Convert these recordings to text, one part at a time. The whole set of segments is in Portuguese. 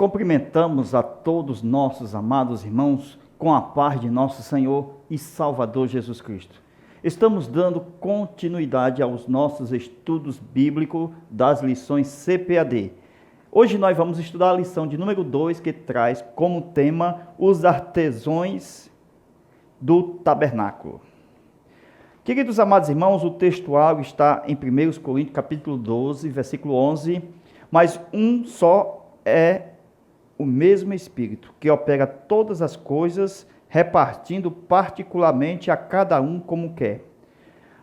cumprimentamos a todos nossos amados irmãos com a paz de nosso Senhor e Salvador Jesus Cristo. Estamos dando continuidade aos nossos estudos bíblicos das lições CPAD. Hoje nós vamos estudar a lição de número 2, que traz como tema os artesãos do tabernáculo. Queridos amados irmãos, o textual está em 1 Coríntios capítulo 12, versículo 11, mas um só é o mesmo Espírito, que opera todas as coisas, repartindo particularmente a cada um como quer.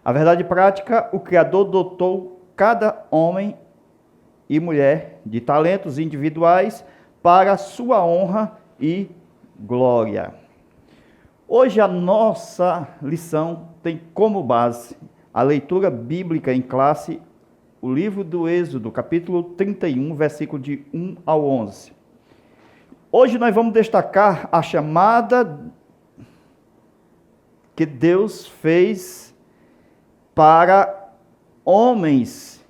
A verdade prática, o Criador dotou cada homem e mulher de talentos individuais para sua honra e glória. Hoje a nossa lição tem como base a leitura bíblica em classe, o livro do Êxodo, capítulo 31, versículo de 1 ao 11. Hoje nós vamos destacar a chamada que Deus fez para homens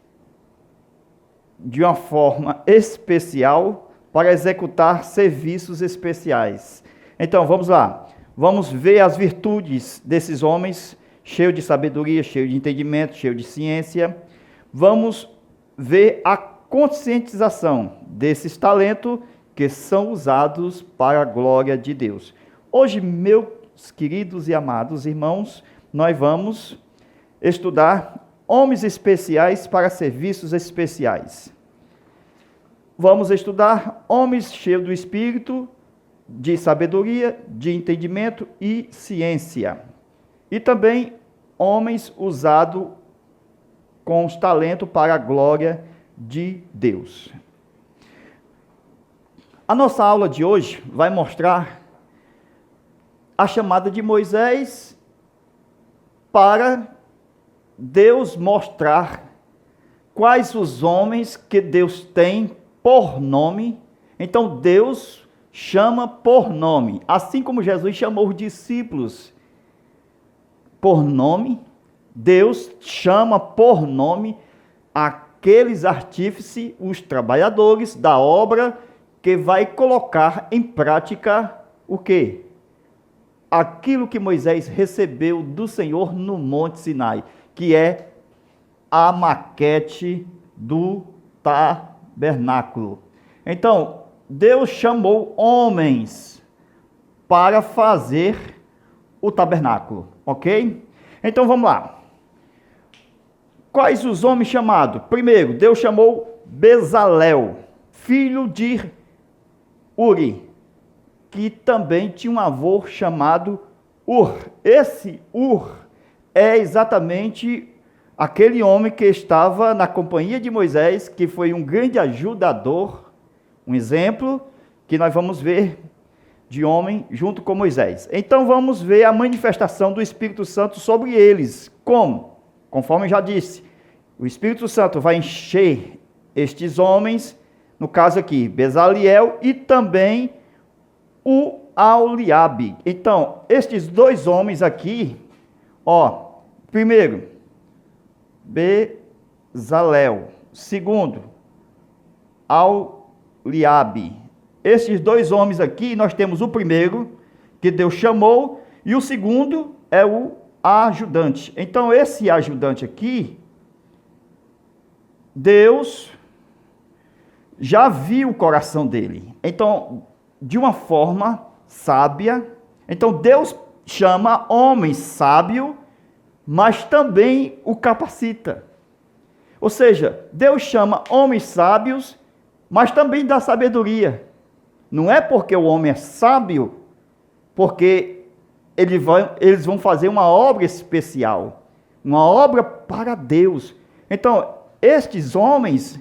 de uma forma especial para executar serviços especiais. Então, vamos lá. Vamos ver as virtudes desses homens, cheios de sabedoria, cheios de entendimento, cheios de ciência. Vamos ver a conscientização desses talentos que são usados para a glória de Deus. Hoje, meus queridos e amados irmãos, nós vamos estudar homens especiais para serviços especiais. Vamos estudar homens cheios do Espírito, de sabedoria, de entendimento e ciência. E também homens usados com os talentos para a glória de Deus. A nossa aula de hoje vai mostrar a chamada de Moisés para Deus mostrar quais os homens que Deus tem por nome. Então Deus chama por nome, assim como Jesus chamou os discípulos por nome, Deus chama por nome aqueles artífices, os trabalhadores da obra que vai colocar em prática o quê? Aquilo que Moisés recebeu do Senhor no Monte Sinai, que é a maquete do tabernáculo. Então, Deus chamou homens para fazer o tabernáculo, ok? Então vamos lá. Quais os homens chamados? Primeiro, Deus chamou Bezalel, filho de Uri, que também tinha um avô chamado Ur. Esse Ur é exatamente aquele homem que estava na companhia de Moisés, que foi um grande ajudador. Um exemplo que nós vamos ver de homem junto com Moisés. Então vamos ver a manifestação do Espírito Santo sobre eles. Como? Conforme eu já disse, o Espírito Santo vai encher estes homens, no caso aqui, Bezaleel e também o Aholiabe. Então, estes dois homens aqui, primeiro, Bezaleel, segundo, Aholiabe. Esses dois homens aqui, nós temos o primeiro, que Deus chamou, e o segundo é o ajudante. Então, esse ajudante aqui, Deus já viu o coração dele. Então, de uma forma sábia, então Deus chama homem sábio, mas também o capacita. Ou seja, Deus chama homens sábios, mas também dá sabedoria. Não é porque o homem é sábio, porque eles vão fazer uma obra especial, uma obra para Deus. Então, estes homens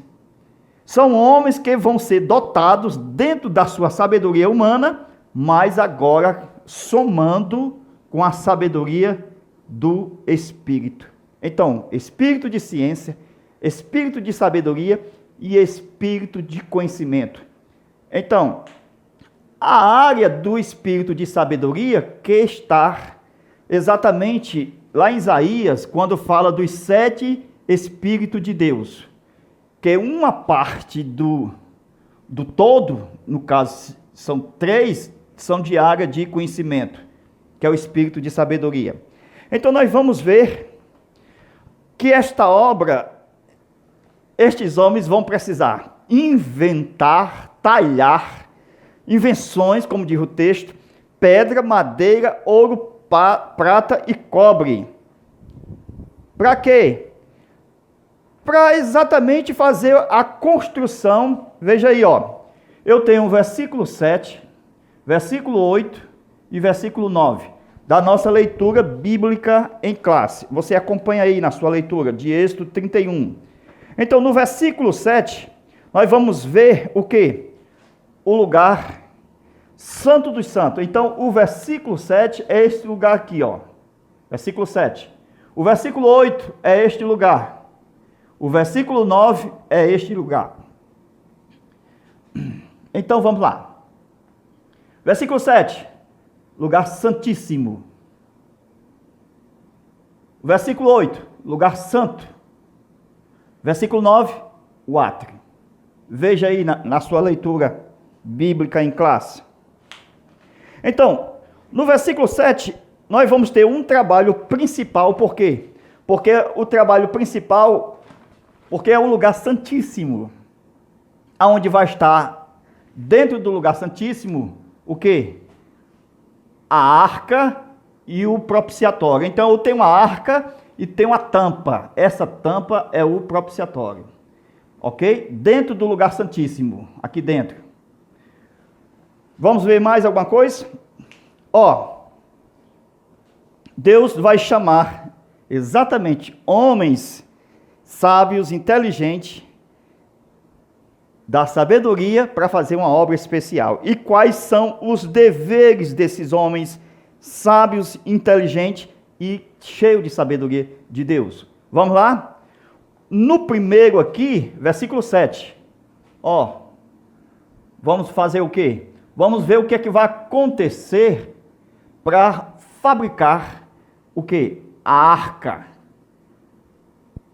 são homens que vão ser dotados dentro da sua sabedoria humana, mas agora somando com a sabedoria do Espírito. Então, espírito de ciência, espírito de sabedoria e espírito de conhecimento. Então, a área do espírito de sabedoria que está exatamente lá em Isaías, quando fala dos 7 espíritos de Deus, que uma parte do todo, no caso são 3, são de área de conhecimento, que é o espírito de sabedoria. Então nós vamos ver que esta obra, estes homens vão precisar inventar, talhar, invenções, como diz o texto, pedra, madeira, ouro, prata e cobre. Para quê? Para exatamente fazer a construção. Veja aí, ó. Eu tenho o versículo 7, versículo 8 e versículo 9 da nossa leitura bíblica em classe. Você acompanha aí na sua leitura de Êxodo 31. Então, no versículo 7, nós vamos ver o quê? O lugar santo dos santos. Então, o versículo 7 é este lugar aqui, ó. Versículo 7. O versículo 8 é este lugar. O versículo 9 é este lugar. Então, vamos lá. Versículo 7. Lugar santíssimo. Versículo 8. Lugar santo. Versículo 9. O átrio. Veja aí na sua leitura bíblica em classe. Então, no versículo 7, nós vamos ter um trabalho principal. Por quê? Porque o trabalho principal, porque é um lugar santíssimo, aonde vai estar dentro do lugar santíssimo, o quê? A arca e o propiciatório. Então, eu tenho uma arca e tenho uma tampa. Essa tampa é o propiciatório. Ok? Dentro do lugar santíssimo, aqui dentro. Vamos ver mais alguma coisa? Ó, Deus vai chamar exatamente homens sábios, inteligentes, da sabedoria para fazer uma obra especial. E quais são os deveres desses homens sábios, inteligentes e cheios de sabedoria de Deus? Vamos lá? No primeiro aqui, versículo 7. Ó, vamos fazer o quê? Vamos ver o que é que vai acontecer para fabricar o quê? A arca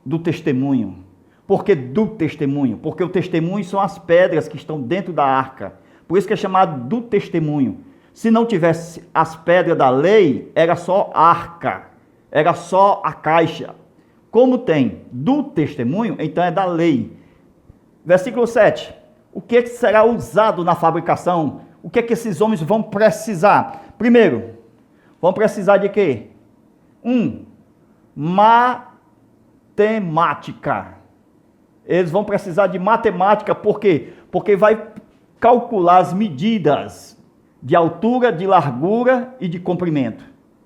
do testemunho. Por que do testemunho? Porque o testemunho são as pedras que estão dentro da arca. Por isso que é chamado do testemunho. Se não tivesse as pedras da lei, era só arca, era só a caixa. Como tem do testemunho, então é da lei. Versículo 7. O que será usado na fabricação? O que esses homens vão precisar? Primeiro, vão precisar de quê? Matemática. Eles vão precisar de matemática, por quê? Porque vai calcular as medidas de altura, de largura e de comprimento,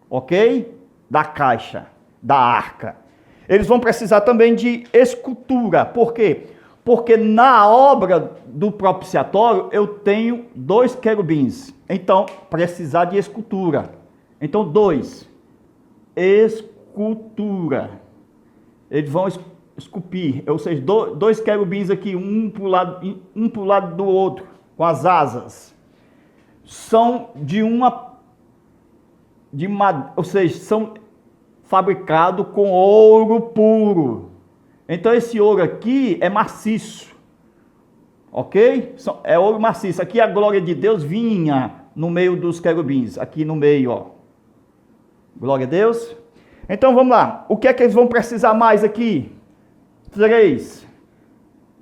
ok? Da caixa, da arca. Eles vão precisar também de escultura, por quê? Porque na obra do propiciatório eu tenho 2 querubins, então precisar de escultura. Então 2, escultura. Eles vão esculpir, ou seja, 2 querubins aqui, um para o lado do outro, com as asas. São ou seja, são fabricados com ouro puro. Então esse ouro aqui é maciço, ok? É ouro maciço. Aqui a glória de Deus vinha no meio dos querubins, aqui no meio, ó. Glória a Deus. Então vamos lá, o que é que eles vão precisar mais aqui? 3,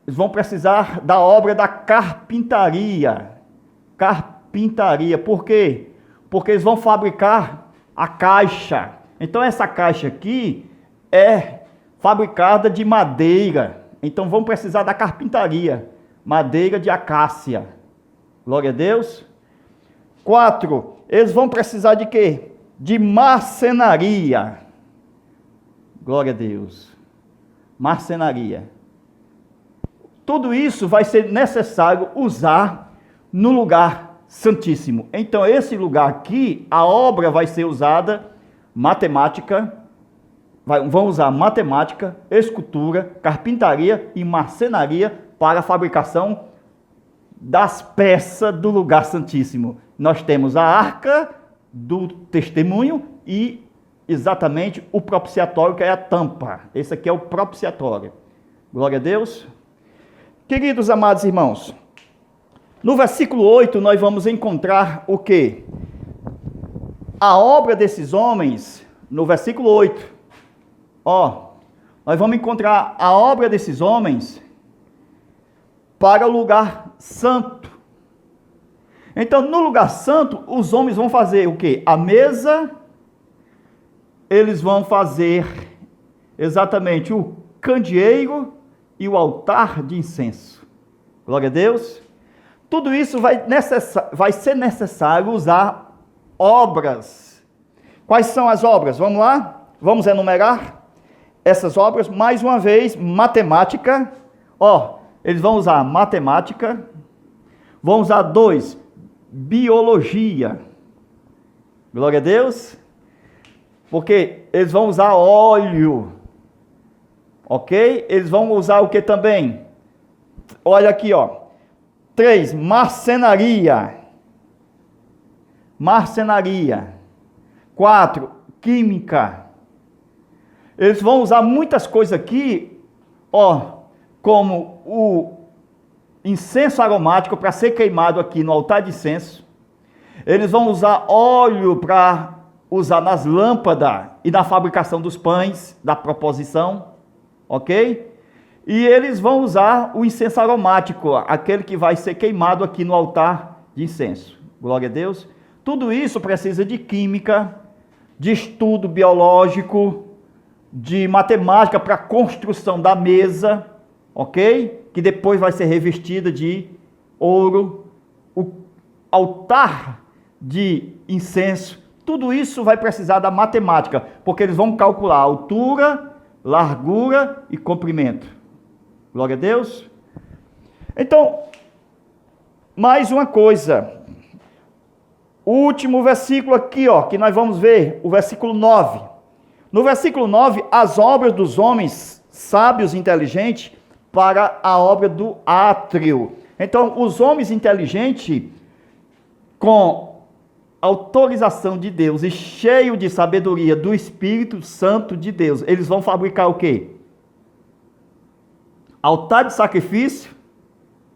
eles vão precisar da obra da carpintaria. Carpintaria, por quê? Porque eles vão fabricar a caixa. Então essa caixa aqui é fabricada de madeira. Então vão precisar da carpintaria. Madeira de acácia. Glória a Deus. 4, eles vão precisar de quê? De marcenaria. Glória a Deus. Marcenaria. Tudo isso vai ser necessário usar no lugar santíssimo. Então, esse lugar aqui, a obra vai ser usada, matemática, vão usar matemática, escultura, carpintaria e marcenaria para a fabricação das peças do lugar santíssimo. Nós temos a arca do testemunho e exatamente o propiciatório, que é a tampa. Esse aqui é o propiciatório. Glória a Deus. Queridos amados irmãos, No versículo 8, nós vamos encontrar o quê? A obra desses homens, no versículo 8, nós vamos encontrar a obra desses homens para o lugar santo. Então, no lugar santo, os homens vão fazer o quê? A mesa, eles vão fazer exatamente o candeeiro e o altar de incenso. Glória a Deus. Tudo isso vai ser necessário usar obras. Quais são as obras? Vamos lá? Vamos enumerar essas obras. Mais uma vez, matemática. Eles vão usar matemática. Vão usar 2, biologia. Glória a Deus. Porque eles vão usar óleo. Ok? Eles vão usar o que também? Olha aqui, 3, marcenaria. 4, química. Eles vão usar muitas coisas aqui, como o incenso aromático para ser queimado aqui no altar de incenso. Eles vão usar óleo para usar nas lâmpadas e na fabricação dos pães, da proposição, ok? E eles vão usar o incenso aromático, aquele que vai ser queimado aqui no altar de incenso. Glória a Deus. Tudo isso precisa de química, de estudo biológico, de matemática para a construção da mesa, ok? Que depois vai ser revestida de ouro. O altar de incenso, tudo isso vai precisar da matemática, porque eles vão calcular altura, largura e comprimento. Glória a Deus. Então, mais uma coisa. O último versículo aqui, que nós vamos ver, o versículo 9. No versículo 9, as obras dos homens sábios e inteligentes para a obra do átrio. Então, os homens inteligentes, com autorização de Deus e cheio de sabedoria do Espírito Santo de Deus, eles vão fabricar o quê? Altar de sacrifício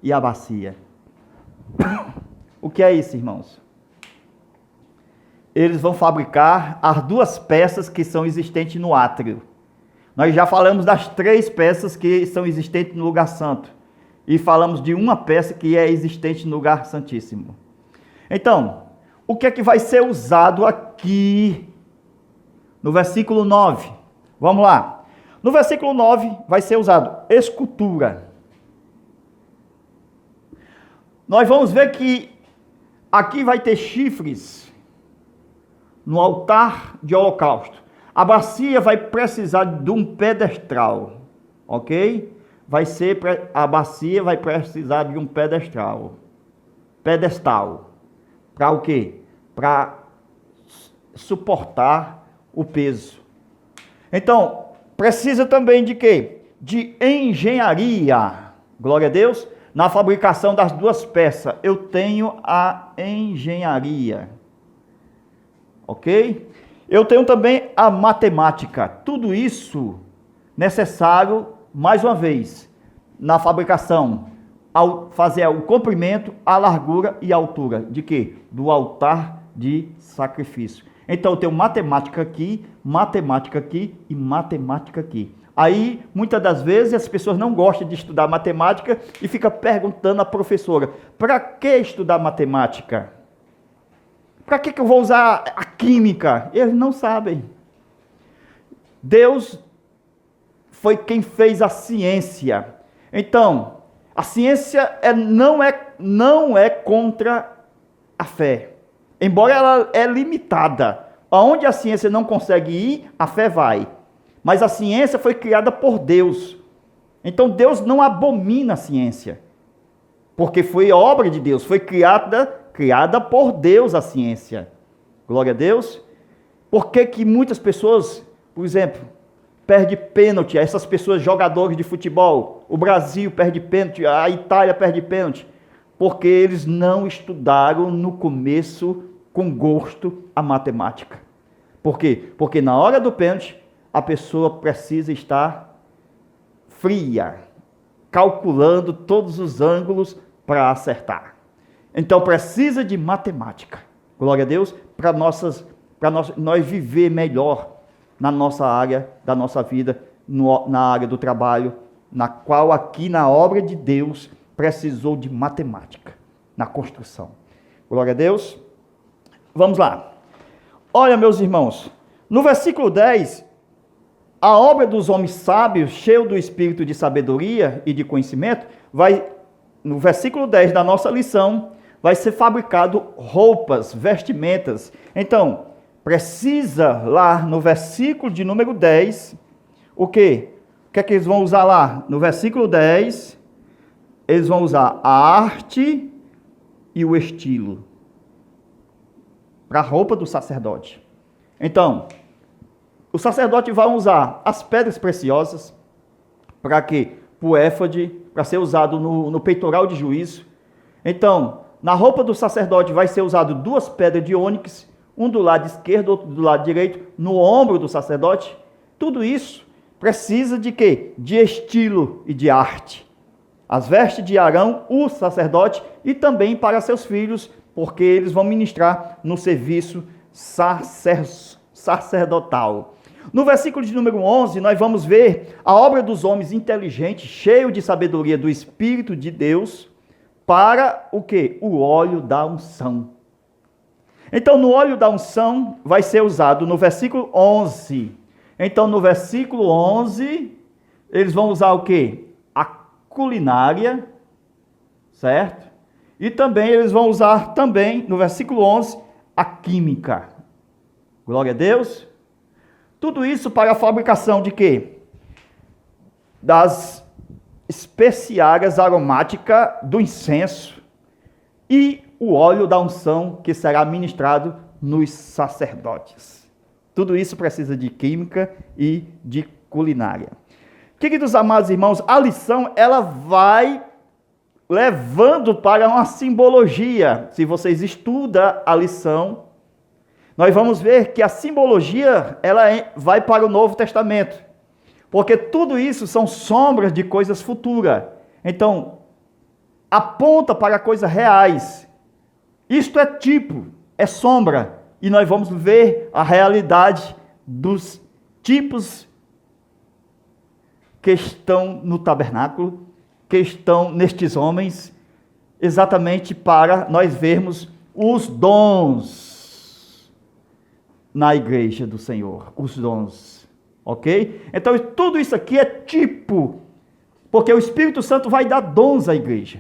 e a bacia. O que é isso, irmãos? Eles vão fabricar as 2 peças que são existentes no átrio. Nós já falamos das 3 peças que são existentes no lugar santo. E falamos de uma peça que é existente no lugar santíssimo. Então, o que é que vai ser usado aqui no versículo 9? Vamos lá. No versículo 9 vai ser usado escultura. Nós vamos ver que aqui vai ter chifres no altar de holocausto. A bacia vai precisar de um pedestal, ok? A bacia vai precisar de um pedestal. Para o quê? Para suportar o peso. Então, precisa também de quê? De engenharia. Glória a Deus. Na fabricação das 2 peças, eu tenho a engenharia. Ok? Eu tenho também a matemática. Tudo isso necessário, mais uma vez, na fabricação, ao fazer o comprimento, a largura e a altura. De quê? Do altar de sacrifício. Então, eu tenho matemática aqui e matemática aqui. Aí, muitas das vezes, as pessoas não gostam de estudar matemática e ficam perguntando à professora, para que estudar matemática? Para que eu vou usar a química? Eles não sabem. Deus foi quem fez a ciência. Então, a ciência não é contra a fé. Embora ela é limitada. Aonde a ciência não consegue ir, a fé vai. Mas a ciência foi criada por Deus. Então Deus não abomina a ciência. Porque foi obra de Deus, foi criada por Deus a ciência. Glória a Deus. Por que muitas pessoas, por exemplo, perdem pênalti? Essas pessoas, jogadores de futebol, o Brasil perde pênalti, a Itália perde pênalti. Porque eles não estudaram no começo com gosto a matemática. Por quê? Porque na hora do pênalti, a pessoa precisa estar fria, calculando todos os ângulos para acertar. Então precisa de matemática. Glória a Deus, para nós viver melhor na nossa área da nossa vida, na área do trabalho, na qual aqui na obra de Deus precisou de matemática, na construção. Glória a Deus. Vamos lá. Olha, meus irmãos, no versículo 10, a obra dos homens sábios, cheio do espírito de sabedoria e de conhecimento, no versículo 10 da nossa lição, vai ser fabricado roupas, vestimentas. Então, precisa lá no versículo de número 10, o quê? O que é que eles vão usar lá? No versículo 10, eles vão usar a arte e o estilo para a roupa do sacerdote. Então, o sacerdote vai usar as pedras preciosas, para quê? Para o éfode, para ser usado no peitoral de juízo. Então, na roupa do sacerdote vai ser usado 2 pedras de ônix, um do lado esquerdo, outro do lado direito, no ombro do sacerdote. Tudo isso precisa de quê? De estilo e de arte. As vestes de Arão, o sacerdote, e também para seus filhos, porque eles vão ministrar no serviço sacerdotal. No versículo de número 11, nós vamos ver a obra dos homens inteligentes, cheios de sabedoria do Espírito de Deus, para o quê? O óleo da unção. Então, no óleo da unção vai ser usado no versículo 11. Então, no versículo 11, eles vão usar o quê? A culinária, certo? E também eles vão usar também, no versículo 11, a química. Glória a Deus. Tudo isso para a fabricação de quê? Das especiarias aromáticas do incenso e o óleo da unção que será ministrado nos sacerdotes. Tudo isso precisa de química e de culinária. Queridos amados irmãos, a lição ela vai levando para uma simbologia. Se vocês estudam a lição, nós vamos ver que a simbologia ela vai para o Novo Testamento. Porque tudo isso são sombras de coisas futuras. Então, aponta para coisas reais. Isto é tipo, é sombra. E nós vamos ver a realidade dos tipos que estão no tabernáculo, que estão nestes homens, exatamente para nós vermos os dons na igreja do Senhor. Os dons. Ok? Então, tudo isso aqui é tipo, porque o Espírito Santo vai dar dons à igreja.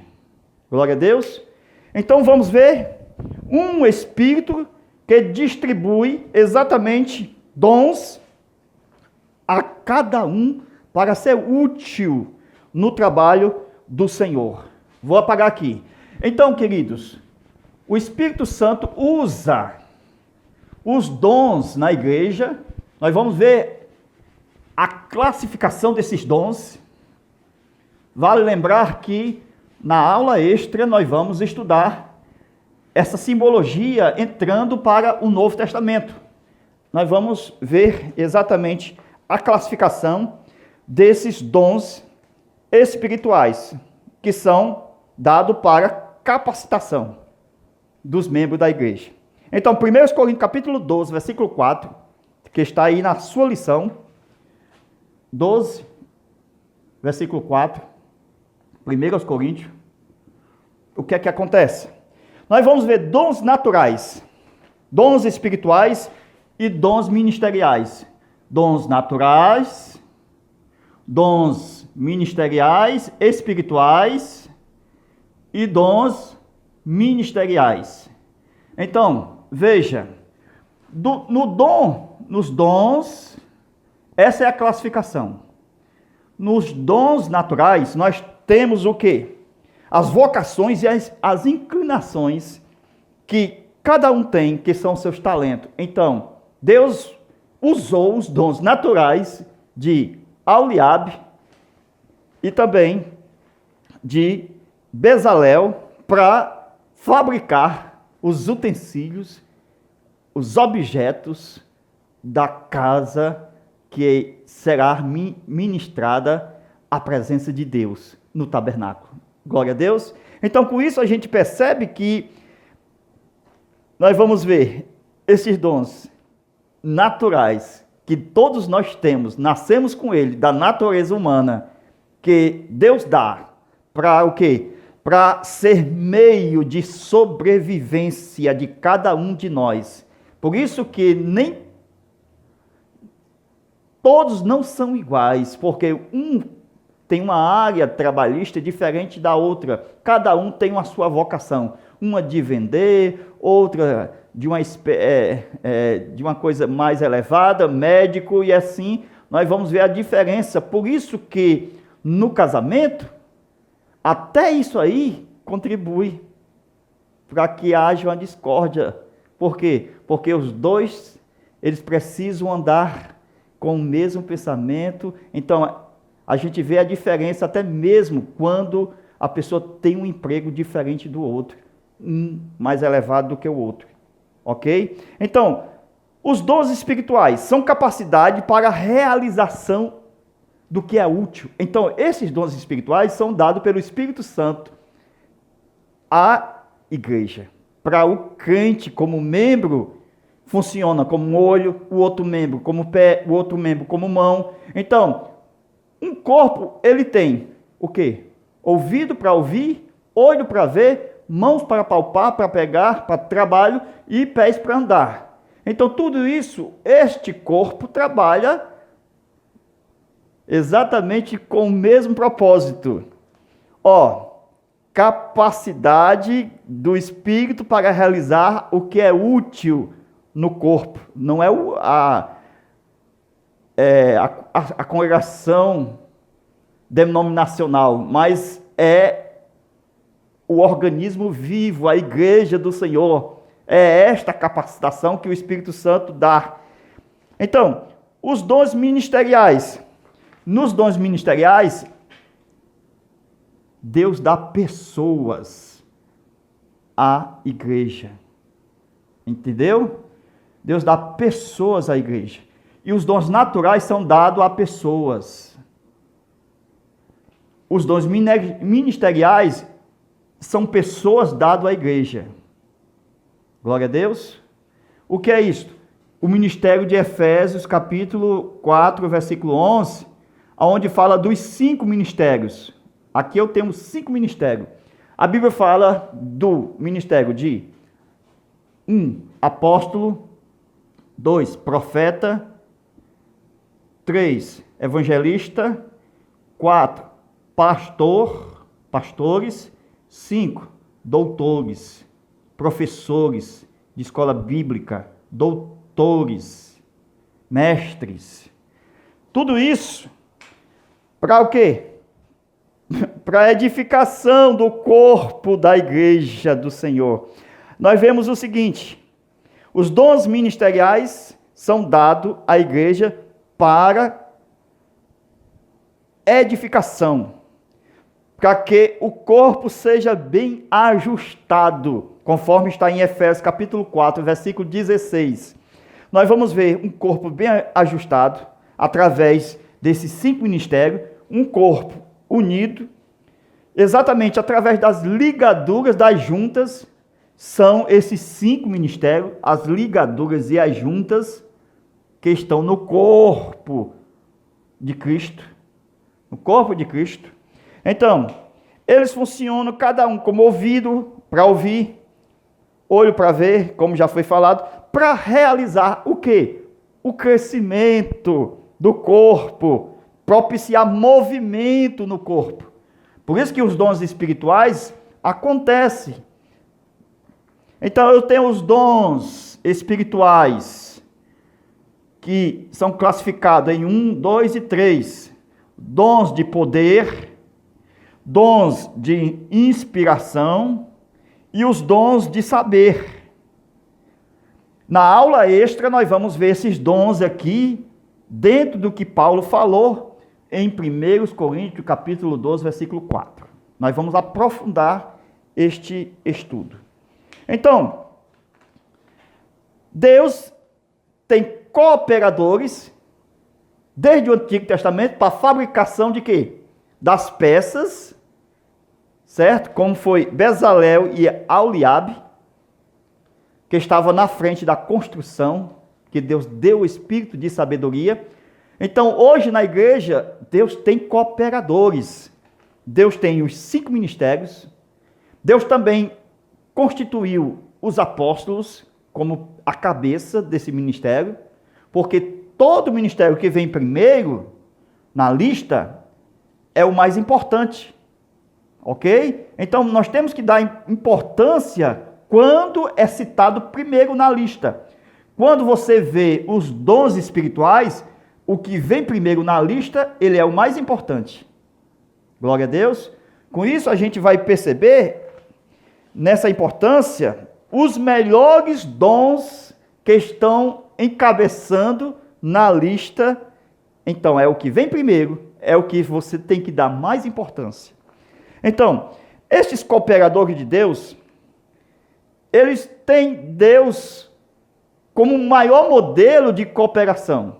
Glória a Deus. Então, vamos ver um Espírito que distribui exatamente dons a cada um para ser útil no trabalho do Senhor. Vou apagar aqui. Então, queridos, o Espírito Santo usa os dons na igreja. Nós vamos ver a classificação desses dons. Vale lembrar que na aula extra nós vamos estudar essa simbologia entrando para o Novo Testamento. Nós vamos ver exatamente a classificação desses dons espirituais que são dados para capacitação dos membros da igreja. Então, 1 Coríntios capítulo 12, versículo 4, que está aí na sua lição, 12, versículo 4, 1 Coríntios, o que é que acontece? Nós vamos ver dons naturais, dons espirituais e dons ministeriais. Dons naturais, dons ministeriais, espirituais e dons ministeriais. Então, veja, nos dons, essa é a classificação. Nos dons naturais, nós temos o quê? As vocações e as inclinações que cada um tem, que são seus talentos. Então, Deus usou os dons naturais de Aholiabe e também de Bezalel para fabricar os utensílios, os objetos da casa que será ministrada a presença de Deus no tabernáculo. Glória a Deus. Então, com isso, a gente percebe que nós vamos ver esses dons naturais que todos nós temos, nascemos com ele, da natureza humana, que Deus dá para o quê? Para ser meio de sobrevivência de cada um de nós. Por isso que nem todos não são iguais, porque um tem uma área trabalhista diferente da outra. Cada um tem uma sua vocação. Uma de vender, outra de uma coisa mais elevada, médico, e assim nós vamos ver a diferença. Por isso que no casamento, até isso aí contribui para que haja uma discórdia. Por quê? Porque os dois, eles precisam andar com o mesmo pensamento. Então, a gente vê a diferença até mesmo quando a pessoa tem um emprego diferente do outro, um mais elevado do que o outro, ok? Então, os dons espirituais são capacidade para a realização do que é útil. Então, esses dons espirituais são dados pelo Espírito Santo à igreja. Para o crente, como membro, funciona como um olho, o outro membro como pé, o outro membro como mão. Então, um corpo, ele tem o quê? Ouvido para ouvir, olho para ver, mãos para palpar, para pegar, para trabalho e pés para andar. Então, tudo isso, este corpo trabalha exatamente com o mesmo propósito. Capacidade do Espírito para realizar o que é útil no corpo. Não é a congregação denominacional, mas é o organismo vivo, a igreja do Senhor. É esta capacitação que o Espírito Santo dá. Então, os dons ministeriais. Nos dons ministeriais, Deus dá pessoas à igreja. Entendeu? Deus dá pessoas à igreja. E os dons naturais são dados a pessoas. Os dons ministeriais são pessoas dadas à igreja. Glória a Deus. O que é isto? O ministério de Efésios, capítulo 4, versículo 11, onde fala dos 5 ministérios. Aqui eu tenho 5 ministérios. A Bíblia fala do ministério de 1, apóstolo, 2, profeta, 3, evangelista, 4, pastores, 5, doutores, professores de escola bíblica, doutores, mestres. Tudo isso para o quê? Para a edificação do corpo da igreja do Senhor. Nós vemos o seguinte: os dons ministeriais são dados à igreja para edificação, para que o corpo seja bem ajustado, conforme está em Efésios capítulo 4, versículo 16. Nós vamos ver um corpo bem ajustado, através desses 5 ministérios, um corpo unido, exatamente através das ligaduras das juntas. São esses 5 ministérios, as ligaduras e as juntas, que estão no corpo de Cristo. No corpo de Cristo. Então, eles funcionam cada um como ouvido para ouvir, olho para ver, como já foi falado, para realizar o quê? O crescimento do corpo, propiciar movimento no corpo. Por isso que os dons espirituais acontecem. Então, eu tenho os dons espirituais, que são classificados em 1, 2 e 3. Dons de poder, dons de inspiração e os dons de saber. Na aula extra, nós vamos ver esses dons aqui, dentro do que Paulo falou em 1 Coríntios, capítulo 12, versículo 4. Nós vamos aprofundar este estudo. Então, Deus tem cooperadores, desde o Antigo Testamento, para a fabricação de quê? Das peças certo? Como foi Bezalel e Aholiabe, que estava na frente da construção, que Deus deu o espírito de sabedoria. Então, hoje na igreja, Deus tem cooperadores. Deus tem os 5 ministérios. Deus também constituiu os apóstolos como a cabeça desse ministério, porque todo ministério que vem primeiro na lista é o mais importante. Ok? Então, nós temos que dar importância quando é citado primeiro na lista. Quando você vê os dons espirituais, o que vem primeiro na lista, ele é o mais importante. Glória a Deus. Com isso, a gente vai perceber, nessa importância, os melhores dons que estão encabeçando na lista. Então, é o que vem primeiro, é o que você tem que dar mais importância. Então, estes cooperadores de Deus, eles têm Deus como o maior modelo de cooperação.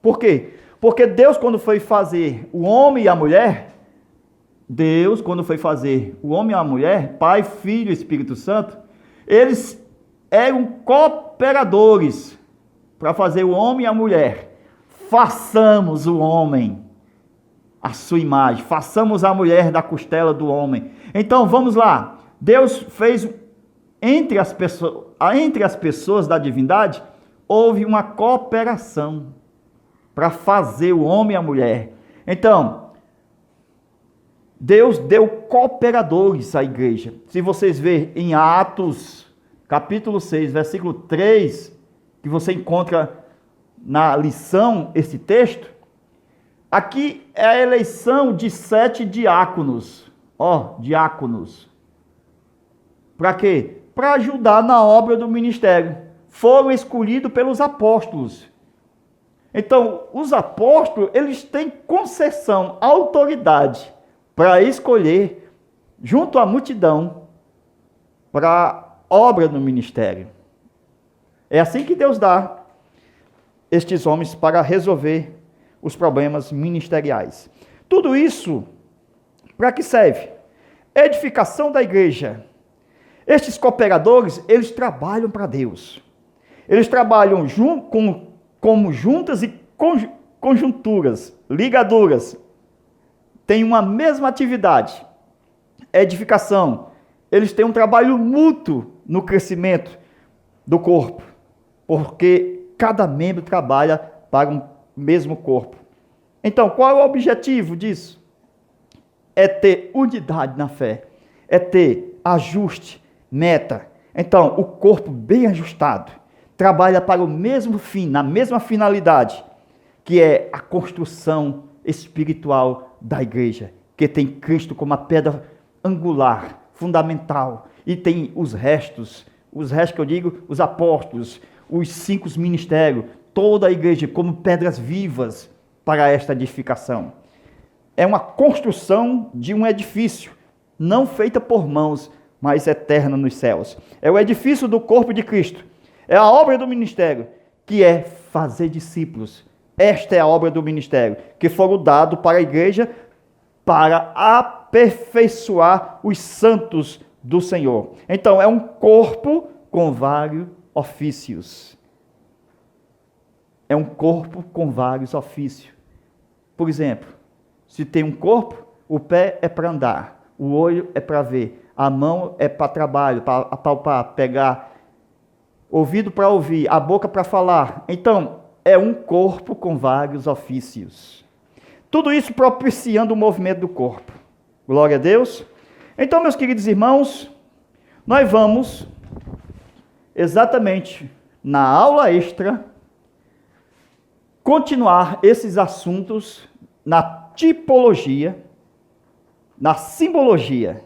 Por quê? Porque Deus, quando foi fazer o homem e a mulher, Pai, Filho e Espírito Santo, eles eram cooperadores para fazer o homem e a mulher. Façamos o homem à sua imagem, façamos a mulher da costela do homem. Então, vamos lá. Deus fez entre as pessoas da divindade, houve uma cooperação para fazer o homem e a mulher. Então, Deus deu cooperadores à igreja. Se vocês verem em Atos, capítulo 6, versículo 3, que você encontra na lição esse texto, aqui é a eleição de 7 diáconos. Diáconos. Para quê? Para ajudar na obra do ministério. Foram escolhidos pelos apóstolos. Então, os apóstolos, eles têm concessão, autoridade para escolher, junto à multidão, para a obra no ministério. É assim que Deus dá estes homens para resolver os problemas ministeriais. Tudo isso, para que serve? Edificação da igreja. Estes cooperadores, eles trabalham para Deus. Eles trabalham como juntas e conjunturas, ligaduras. Têm uma mesma atividade. Edificação. Eles têm um trabalho mútuo no crescimento do corpo. Porque cada membro trabalha para um mesmo corpo. Então, qual é o objetivo disso? É ter unidade na fé. É ter ajuste, meta. Então, o corpo bem ajustado trabalha para o mesmo fim, na mesma finalidade, que é a construção espiritual da igreja, que tem Cristo como a pedra angular, fundamental, e tem os restos que eu digo, os apóstolos, os 5 ministérios, toda a igreja como pedras vivas para esta edificação. É uma construção de um edifício, não feita por mãos, mas eterna nos céus. É o edifício do corpo de Cristo. É a obra do ministério, que é fazer discípulos. Esta é a obra do ministério, que foram dados para a igreja para aperfeiçoar os santos do Senhor. Então, é um corpo com vários ofícios. É um corpo com vários ofícios. Por exemplo, se tem um corpo, o pé é para andar, o olho é para ver, a mão é para trabalho, para apalpar, pegar, ouvido para ouvir, a boca para falar. Então, é um corpo com vários ofícios. Tudo isso propiciando o movimento do corpo. Glória a Deus. Então, meus queridos irmãos, nós vamos exatamente na aula extra continuar esses assuntos na tipologia, na simbologia,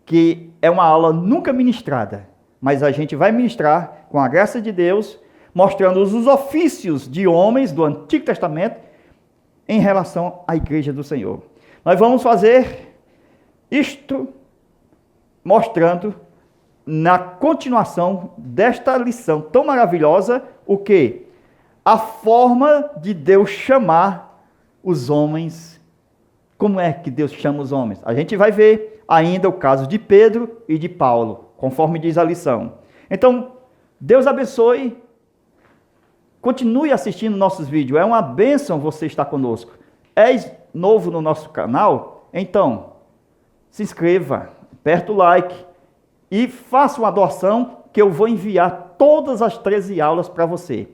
que é uma aula nunca ministrada, mas a gente vai ministrar com a graça de Deus, mostrando os ofícios de homens do Antigo Testamento em relação à igreja do Senhor. Nós vamos fazer isto mostrando na continuação desta lição tão maravilhosa, o que? A forma de Deus chamar os homens. Como é que Deus chama os homens? A gente vai ver ainda o caso de Pedro e de Paulo, conforme diz a lição. Então, Deus abençoe. Continue assistindo nossos vídeos. É uma bênção você estar conosco. És novo no nosso canal? Então, se inscreva, aperta o like e faça uma doação que eu vou enviar todas as 13 aulas para você.